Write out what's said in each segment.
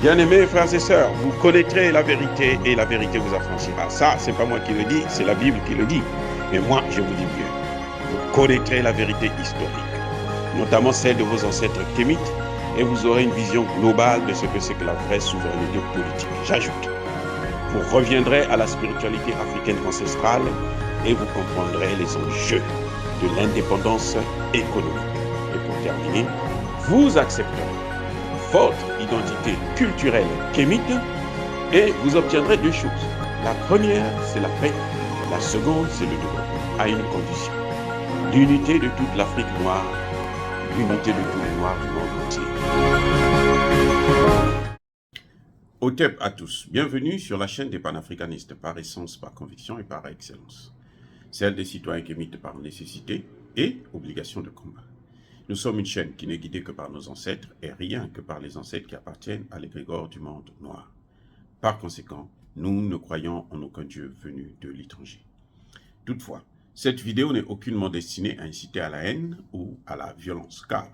Bien-aimés frères et sœurs, vous connaîtrez la vérité et la vérité vous affranchira. Ça, c'est pas moi qui le dis, c'est la Bible qui le dit. Mais moi, je vous dis mieux. Vous connaîtrez la vérité historique, notamment celle de vos ancêtres kémites, et vous aurez une vision globale de ce que c'est que la vraie souveraineté politique. J'ajoute, vous reviendrez à la spiritualité africaine ancestrale et vous comprendrez les enjeux de l'indépendance économique. Et pour terminer, vous accepterez votre identité culturelle kémite et vous obtiendrez deux choses. La première, c'est la paix. La seconde, c'est le développement, à une condition. L'unité de toute l'Afrique noire, l'unité de tous les Noirs du monde entier. Otep à tous, bienvenue sur la chaîne des panafricanistes par essence, par conviction et par excellence. Celle des citoyens kémites par nécessité et obligation de combat. Nous sommes une chaîne qui n'est guidée que par nos ancêtres et rien que par les ancêtres qui appartiennent à l'égrégore du monde noir. Par conséquent, nous ne croyons en aucun Dieu venu de l'étranger. Toutefois, cette vidéo n'est aucunement destinée à inciter à la haine ou à la violence, car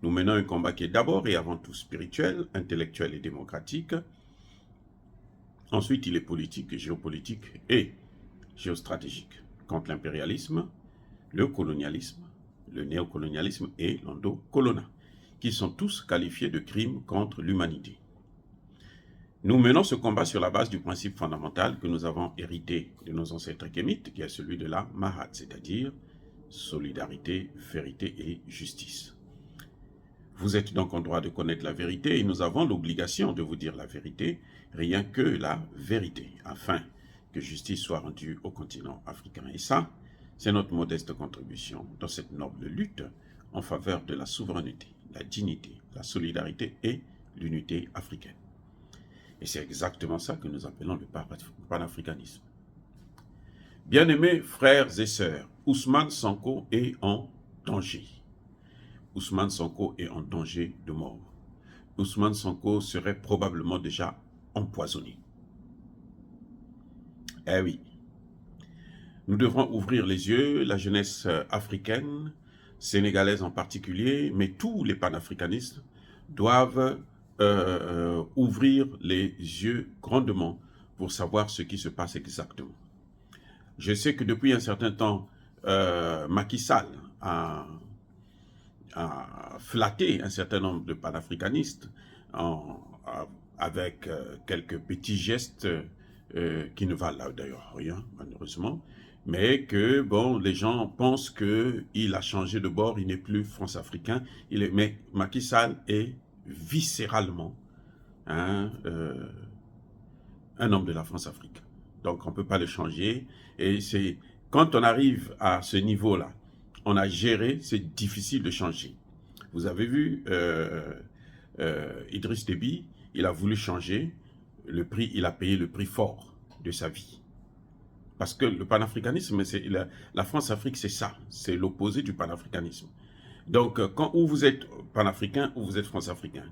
nous menons un combat qui est d'abord et avant tout spirituel, intellectuel et démocratique. Ensuite, il est politique, géopolitique et géostratégique contre l'impérialisme, le colonialisme, le néocolonialisme et l'endocolona, qui sont tous qualifiés de crimes contre l'humanité. Nous menons ce combat sur la base du principe fondamental que nous avons hérité de nos ancêtres kémites, qui est celui de la Mahat, c'est-à-dire solidarité, vérité et justice. Vous êtes donc en droit de connaître la vérité et nous avons l'obligation de vous dire la vérité, rien que la vérité, afin que justice soit rendue au continent africain. Et ça, c'est notre modeste contribution dans cette noble lutte en faveur de la souveraineté, la dignité, la solidarité et l'unité africaine. Et c'est exactement ça que nous appelons le panafricanisme. Bien-aimés frères et sœurs, Ousmane Sonko est en danger. Ousmane Sonko est en danger de mort. Ousmane Sonko serait probablement déjà empoisonné. Eh oui. Nous devrons ouvrir les yeux, la jeunesse africaine, sénégalaise en particulier, mais tous les panafricanistes doivent ouvrir les yeux grandement pour savoir ce qui se passe exactement. Je sais que depuis un certain temps, Macky Sall a flatté un certain nombre de panafricanistes avec quelques petits gestes qui ne valent d'ailleurs rien, malheureusement, mais que, bon, les gens pensent qu'il a changé de bord, il n'est plus France-Africain, mais Macky Sall est viscéralement un homme de la France-Afrique. Donc, on ne peut pas le changer, et c'est quand on arrive à ce niveau-là, on a géré, c'est difficile de changer. Vous avez vu, Idriss Déby, il a voulu changer, le prix, il a payé le prix fort de sa vie. Parce que le panafricanisme, la France-Afrique, c'est ça, c'est l'opposé du panafricanisme. Donc, quand où vous êtes panafricain ou vous êtes France-africain.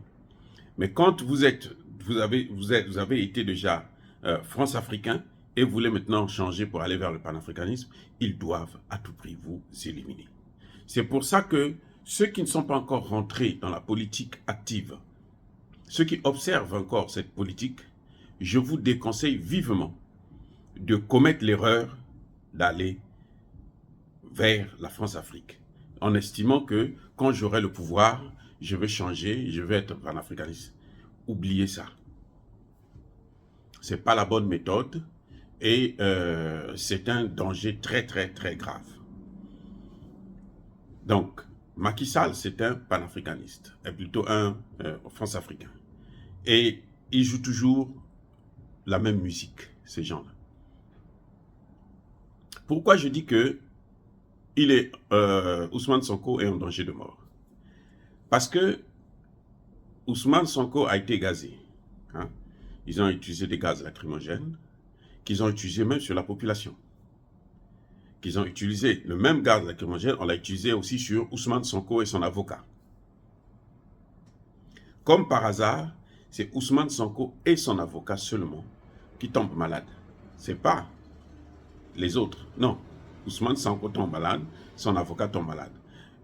Mais quand vous avez été déjà France-africain et vous voulez maintenant changer pour aller vers le panafricanisme, ils doivent à tout prix vous éliminer. C'est pour ça que ceux qui ne sont pas encore rentrés dans la politique active, ceux qui observent encore cette politique, je vous déconseille vivement de commettre l'erreur d'aller vers la France-Afrique, en estimant que quand j'aurai le pouvoir, je vais changer, je vais être panafricaniste. Oubliez ça. Ce n'est pas la bonne méthode et c'est un danger très très très grave. Donc, Macky Sall, c'est un panafricaniste, plutôt un France-africain. Et il joue toujours la même musique, ces gens-là. Pourquoi je dis que Ousmane Sonko est en danger de mort? Parce que Ousmane Sonko a été gazé. Hein? Ils ont utilisé des gaz lacrymogènes qu'ils ont utilisés même sur la population. Qu'ils ont utilisé le même gaz lacrymogène, on l'a utilisé aussi sur Ousmane Sonko et son avocat. Comme par hasard, c'est Ousmane Sonko et son avocat seulement qui tombent malades. Ce n'est pas les autres. Non. Ousmane Sonko tombe malade, son avocat tombe malade.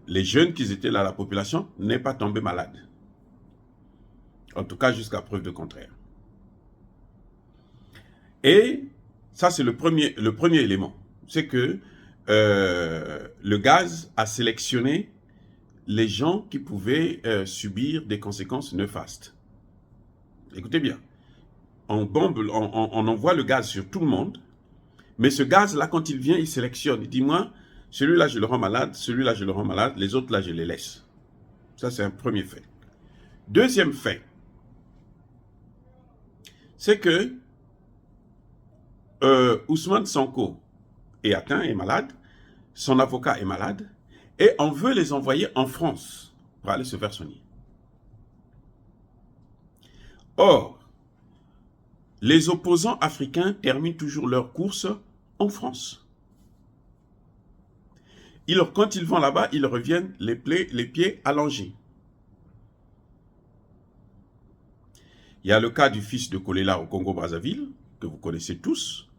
Les jeunes qui étaient là, la population, n'est pas tombée malade. En tout cas, jusqu'à preuve de contraire. Et ça, c'est le premier élément. C'est que le gaz a sélectionné les gens qui pouvaient subir des conséquences néfastes. Écoutez bien, on envoie le gaz sur tout le monde, mais ce gaz-là, quand il vient, il sélectionne. Il dit, moi, celui-là, je le rends malade, celui-là, je le rends malade, les autres, là, je les laisse. Ça, c'est un premier fait. Deuxième fait, c'est que Ousmane Sonko est atteint, est malade, son avocat est malade, et on veut les envoyer en France pour aller se faire soigner. Or, les opposants africains terminent toujours leur course en France. Quand ils vont là-bas, ils reviennent les pieds allongés. Il y a le cas du fils de Kolela au Congo-Brazzaville, que vous connaissez tous,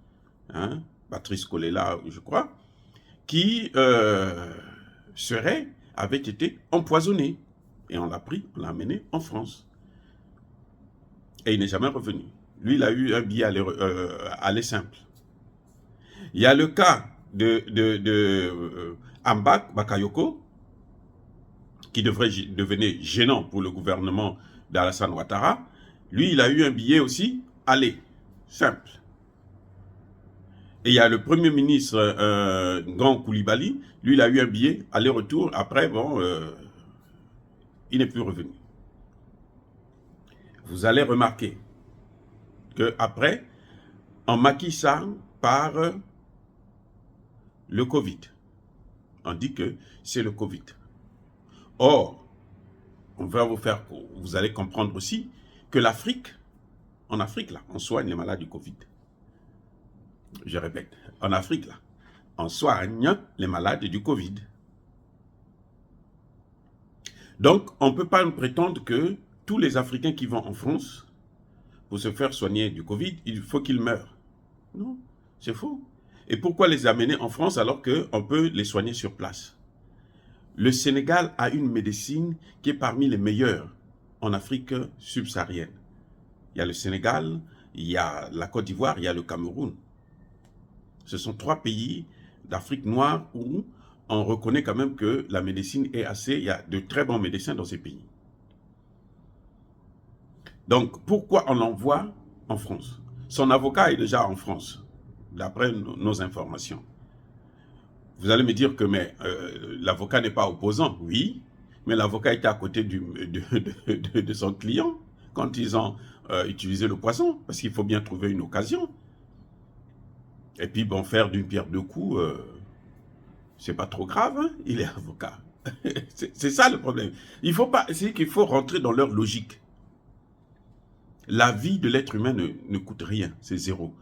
hein, Patrice Kolela, je crois, qui avait été empoisonné. Et on l'a pris, on l'a amené en France. Et il n'est jamais revenu. Lui, il a eu un billet aller simple. Il y a le cas de Ambak Bakayoko, qui devenait gênant pour le gouvernement d'Alassane Ouattara. Lui, il a eu un billet aussi aller simple. Et il y a le premier ministre Grand Koulibaly, lui, il a eu un billet aller-retour. Après, bon, il n'est plus revenu. Vous allez remarquer qu'après, on maquille ça par le Covid. On dit que c'est le Covid. Or, vous allez comprendre aussi que en Afrique, là, on soigne les malades du Covid. Je répète, en Afrique, là, on soigne les malades du Covid. Donc, on ne peut pas nous prétendre que tous les Africains qui vont en France pour se faire soigner du Covid, il faut qu'ils meurent. Non, c'est faux. Et pourquoi les amener en France alors qu'on peut les soigner sur place? Le Sénégal a une médecine qui est parmi les meilleures en Afrique subsaharienne. Il y a le Sénégal, il y a la Côte d'Ivoire, il y a le Cameroun. Ce sont 3 pays d'Afrique noire où on reconnaît quand même que la médecine est il y a de très bons médecins dans ces pays. Donc, pourquoi on l'envoie en France? Son avocat est déjà en France, d'après nos informations. Vous allez me dire que l'avocat n'est pas opposant. Oui, mais l'avocat était à côté de son client quand ils ont utilisé le poison, parce qu'il faut bien trouver une occasion. Et puis, bon, faire d'une pierre deux coups, c'est pas trop grave, hein? Il est avocat. C'est ça le problème. C'est qu'il faut rentrer dans leur logique. La vie de l'être humain ne coûte rien, c'est zéro.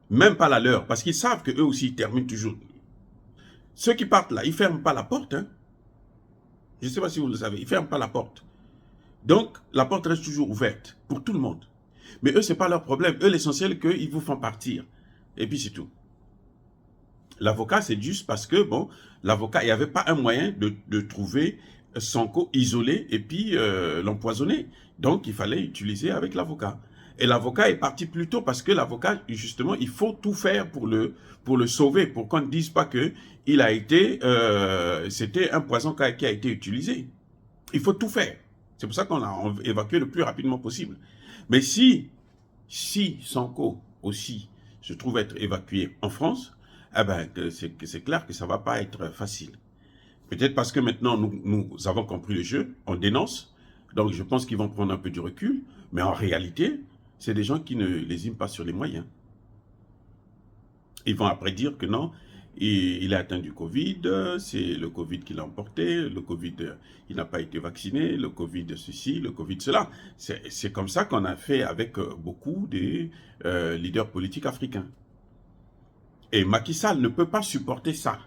Même pas la leur, parce qu'ils savent qu'eux aussi, ils terminent toujours. Ceux qui partent là, ils ne ferment pas la porte. Hein? Je ne sais pas si vous le savez, ils ne ferment pas la porte. Donc, la porte reste toujours ouverte pour tout le monde. Mais eux, ce n'est pas leur problème. Eux, l'essentiel, qu'ils vous font partir. Et puis, c'est tout. L'avocat, c'est juste parce que, bon, l'avocat, il n'y avait pas un moyen de trouver Sonko isolé et puis l'empoisonner. Donc, il fallait utiliser avec l'avocat. Et l'avocat est parti plus tôt parce que l'avocat, justement, il faut tout faire pour le sauver, pour qu'on ne dise pas que c'était un poison qui a été utilisé. Il faut tout faire. C'est pour ça qu'on l'a évacué le plus rapidement possible. Mais si Sonko aussi se trouve être évacué en France, eh ben, c'est clair que ça ne va pas être facile. Peut-être parce que maintenant, nous avons compris le jeu, on dénonce, donc je pense qu'ils vont prendre un peu du recul, mais en réalité, c'est des gens qui ne lésinent pas sur les moyens. Ils vont après dire que non, il est atteint du Covid, c'est le Covid qui l'a emporté, le Covid, il n'a pas été vacciné, le Covid ceci, le Covid cela. C'est comme ça qu'on a fait avec beaucoup des leaders politiques africains. Et Macky Sall ne peut pas supporter ça.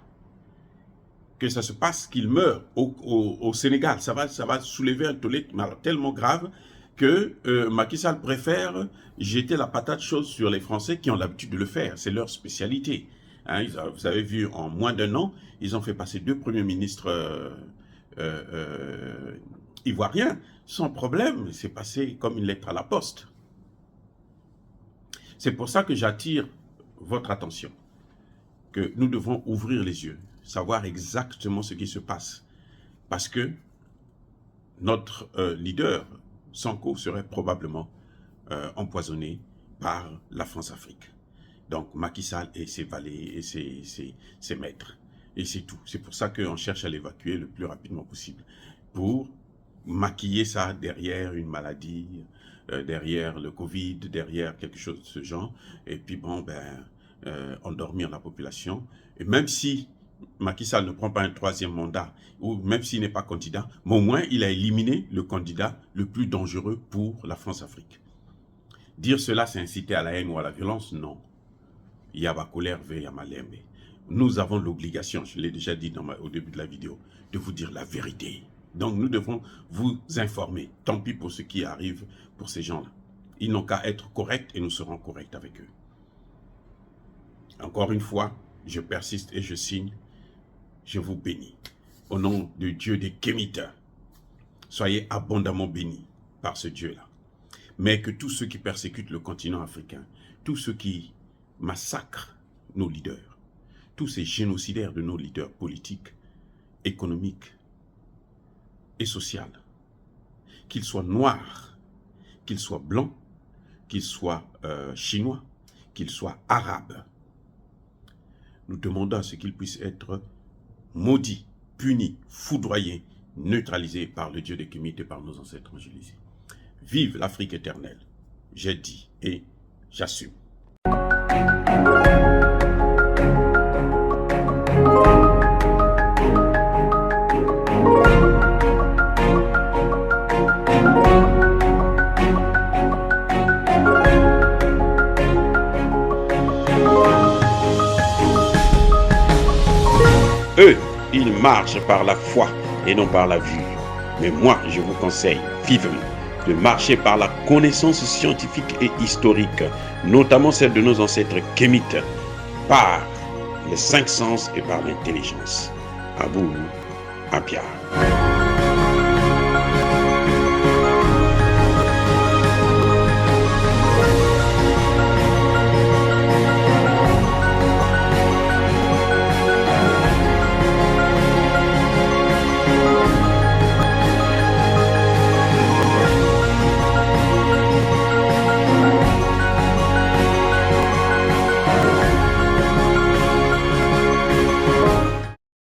Que ça se passe, qu'il meure au Sénégal. Ça va soulever un tollé tellement grave que Macky Sall préfère jeter la patate chaude sur les Français qui ont l'habitude de le faire. C'est leur spécialité. Hein, vous avez vu, en moins d'1 an, ils ont fait passer 2 premiers ministres ivoirien, sans problème, c'est passé comme une lettre à la poste. C'est pour ça que j'attire votre attention, que nous devons ouvrir les yeux, savoir exactement ce qui se passe. Parce que notre leader, Sanko, serait probablement empoisonné par la France-Afrique. Donc Macky Sall et ses valets et ses maîtres. Et c'est tout. C'est pour ça qu'on cherche à l'évacuer le plus rapidement possible. Pour maquiller ça derrière une maladie, derrière le Covid, derrière quelque chose de ce genre. Et puis bon, endormir la population. Et même si Macky Sall ne prend pas un troisième mandat, ou même s'il n'est pas candidat, mais au moins il a éliminé le candidat le plus dangereux pour la France-Afrique. Dire cela, c'est inciter à la haine ou à la violence? Non. Yaba colère ve Yamalembe. Nous avons l'obligation, je l'ai déjà dit au début de la vidéo, de vous dire la vérité. Donc nous devons vous informer. Tant pis pour ce qui arrive pour ces gens-là. Ils n'ont qu'à être corrects et nous serons corrects avec eux. Encore une fois, je persiste et je signe. Je vous bénis. Au nom du Dieu des Kémites, soyez abondamment bénis par ce Dieu-là. Mais que tous ceux qui persécutent le continent africain, tous ceux qui massacrent nos leaders, tous ces génocidaires de nos leaders politiques, économiques et sociaux, qu'ils soient noirs, qu'ils soient blancs, qu'ils soient chinois, qu'ils soient arabes, nous demandons à ce qu'ils puissent être maudits, punis, foudroyés, neutralisés par le Dieu des Kémites et par nos ancêtres angélisés. Vive l'Afrique éternelle, j'ai dit et j'assume. Eux, ils marchent par la foi et non par la vue. Mais moi, je vous conseille vivement de marcher par la connaissance scientifique et historique, notamment celle de nos ancêtres kémites, par les 5 sens et par l'intelligence. Abou Abia.